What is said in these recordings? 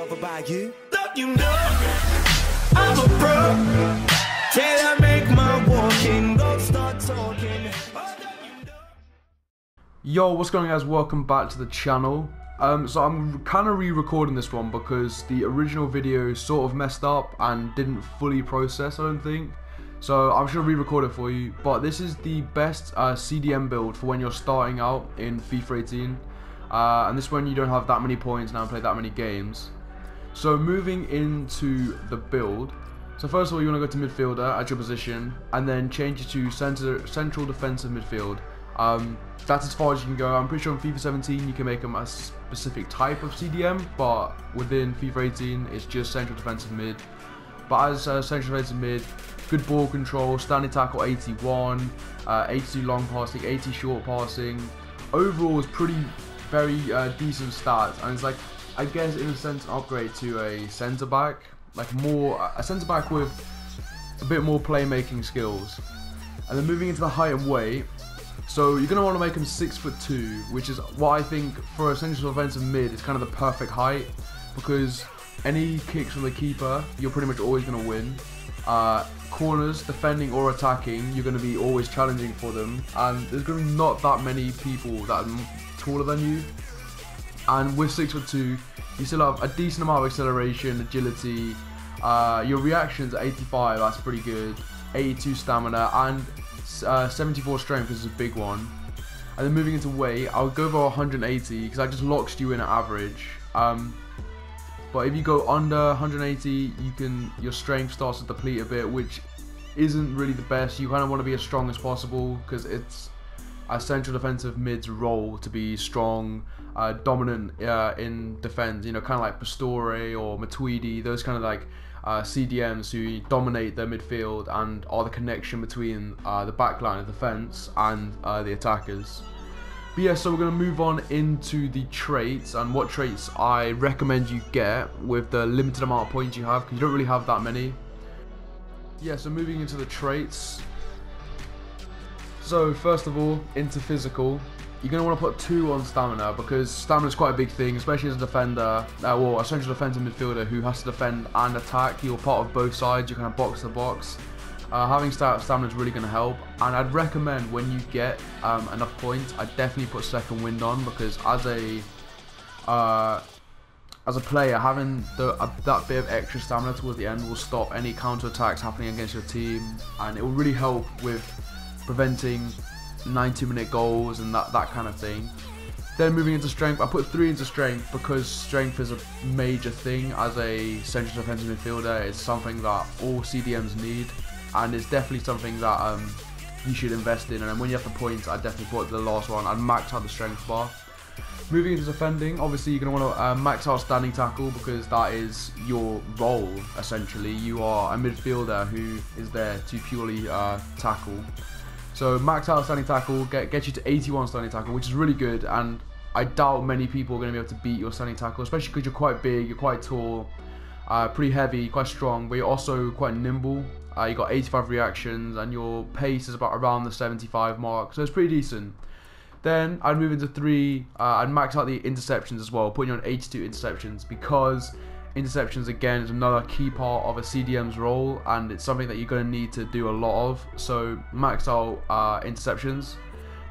love about you. Don't you know I'm a pro? Till I make my walking, don't start talking. Yo, what's going on, guys? Welcome back to the channel. So I'm kind of re-recording this one because the original video sort of messed up and didn't fully process, I don't think. So I'm just going to re-record it for you. But this is the best CDM build for when you're starting out in FIFA 18. And this is when you don't have that many points now and play that many games. So moving into the build. So first of all, you want to go to midfielder at your position and then change it to central defensive midfield. That's as far as you can go. I'm pretty sure in FIFA 17 you can make them a specific type of CDM, but within FIFA 18 it's just central defensive mid. But as central defensive mid, good ball control, standing tackle 81, 82 long passing, 80 short passing. Overall it's very decent stats, and it's like, I guess in a sense, an upgrade to a centre back, like a centre back with a bit more playmaking skills. And then moving into the height and weight. So you're going to want to make him 6'2", which is what I think for a central defensive mid is kind of the perfect height, because any kicks from the keeper, you're pretty much always going to win. Corners, defending or attacking, you're going to be always challenging for them, and there's going to be not that many people that are taller than you. And with 6'2", you still have a decent amount of acceleration, agility. Your reactions at 85, that's pretty good. 82 stamina and 74 strength is a big one. And then moving into weight, I would go for 180 because that just locks you in at average. But if you go under 180, your strength starts to deplete a bit, which isn't really the best. You kind of want to be as strong as possible because it's a central defensive mid's role to be strong, dominant in defense. You know, kind of like Pastore or Matuidi, those kind of like CDMs who dominate their midfield and are the connection between the backline of defense and the attackers. But yeah, so we're going to move on into the traits and what traits I recommend you get with the limited amount of points you have, because you don't really have that many. Yeah, so moving into the traits. So first of all, into physical. You're going to want to put 2 on stamina, because stamina is quite a big thing, especially as a defender, or a central defensive midfielder who has to defend and attack. You're part of both sides, you're kind of box to box. Having stamina is really going to help, and I'd recommend when you get enough points, I'd definitely put second wind on, because as a player, having that bit of extra stamina towards the end will stop any counter attacks happening against your team, and it will really help with preventing 90-minute goals and that kind of thing. Then moving into strength, I put 3 into strength because strength is a major thing as a central defensive midfielder. It's something that all CDMs need, and it's definitely something that you should invest in. And then when you have the points, I definitely put the last one and max out the strength bar. Moving into defending, obviously you're going to want to max out standing tackle, because that is your role essentially. You are a midfielder who is there to purely tackle. So max out standing tackle, get you to 81 standing tackle, which is really good, and I doubt many people are going to be able to beat your standing tackle, especially because you're quite big, you're quite tall, pretty heavy, quite strong, but you're also quite nimble. You got 85 reactions, and your pace is about around the 75 mark, so it's pretty decent. Then I'd move into 3, I'd max out the interceptions as well, putting you on 82 interceptions, because interceptions again is another key part of a CDM's role, and it's something that you're going to need to do a lot of. So max out interceptions.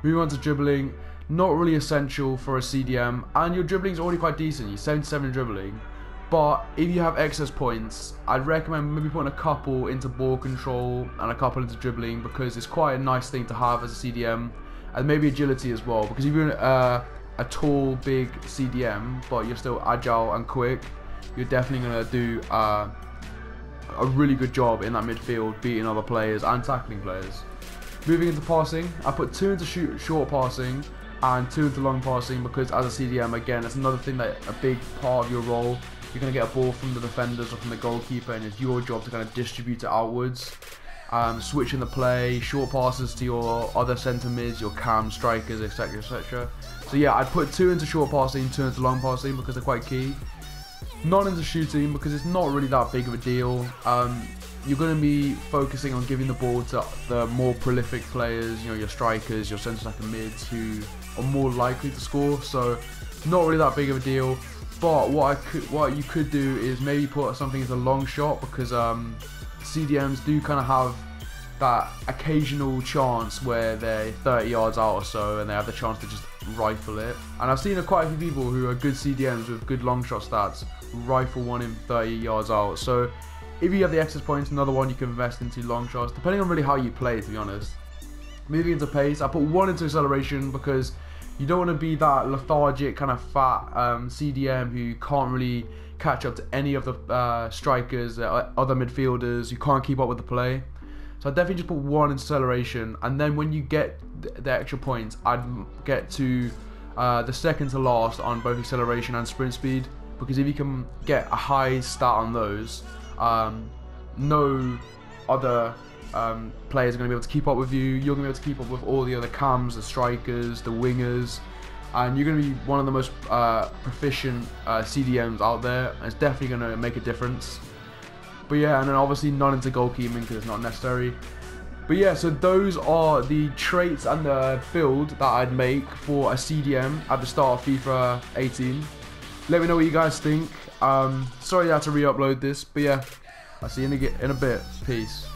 Moving on to dribbling, not really essential for a CDM, and your dribbling is already quite decent. You're 77 in dribbling, but if you have excess points, I'd recommend maybe putting a couple into ball control and a couple into dribbling, because it's quite a nice thing to have as a CDM, and maybe agility as well, because if you're a tall, big CDM but you're still agile and quick, you're definitely going to do a really good job in that midfield, beating other players and tackling players. Moving into passing, I put 2 into short passing and 2 into long passing, because as a CDM, again, that's another thing that a big part of your role. You're going to get a ball from the defenders or from the goalkeeper, and it's your job to kind of distribute it outwards. Switching the play, short passes to your other centre mids, your cam strikers, etc, etc. So yeah, I'd put 2 into short passing, 2 into long passing, because they're quite key. Not into shooting, because it's not really that big of a deal. You're going to be focusing on giving the ball to the more prolific players, you know, your strikers, your centre-back and mids, who are more likely to score. So not really that big of a deal. But what you could do is maybe put something as a long shot, because CDMs do kind of have that occasional chance where they're 30 yards out or so and they have the chance to just rifle it. And I've seen quite a few people who are good CDMs with good long shot stats rifle one in 30 yards out. So if you have the excess points, another one you can invest into long shots, depending on really how you play, to be honest. Moving into pace, I put 1 into acceleration because you don't want to be that lethargic kind of fat CDM who can't really catch up to any of the strikers, other midfielders, you can't keep up with the play. So I definitely just put 1 in acceleration, and then when you get the extra points, I'd get to the second to last on both acceleration and sprint speed, because if you can get a high stat on those, no other players are going to be able to keep up with you. You're going to be able to keep up with all the other cams, the strikers, the wingers, and you're going to be one of the most proficient CDMs out there, and it's definitely going to make a difference. But yeah, and then obviously none into goalkeeping because it's not necessary. But yeah, so those are the traits and the build that I'd make for a CDM at the start of FIFA 18. Let me know what you guys think. Sorry I had to re-upload this, but yeah, I'll see you in a bit. Peace.